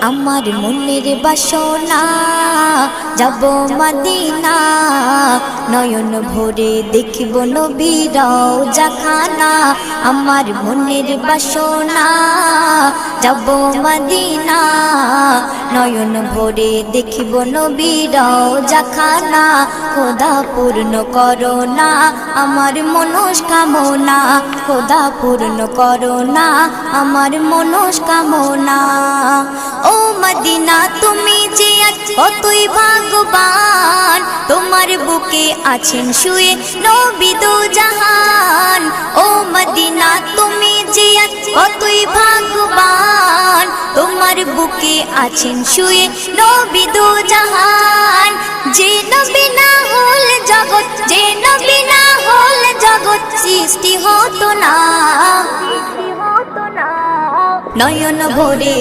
আমার মনের বাসনা যাব মদিনা নয়ন ভরে দেখিব নবীর রওজাখানা আমার মনের বাসনা যাব মদিনা নয়ন ভরে দেখিব নবীর রওজাখানা খোদা পূর্ণ করো না আমার মনস্কামনা খোদা পূর্ণ করো না আমার মনস্কামনা ও মদিনা তুমি যে কতই ভাগ্যবান তোমার বুকে আছেন শুয়ে নবী দো জাহান ও মদিনা তুমি যে কতই ভাগ্যবান তোমার বুকে আছেন শুয়ে নবী দো জাহান যে নবী না হল জগৎ যে নবী না হল জগৎ সৃষ্টি হতো না নয়ন ভরে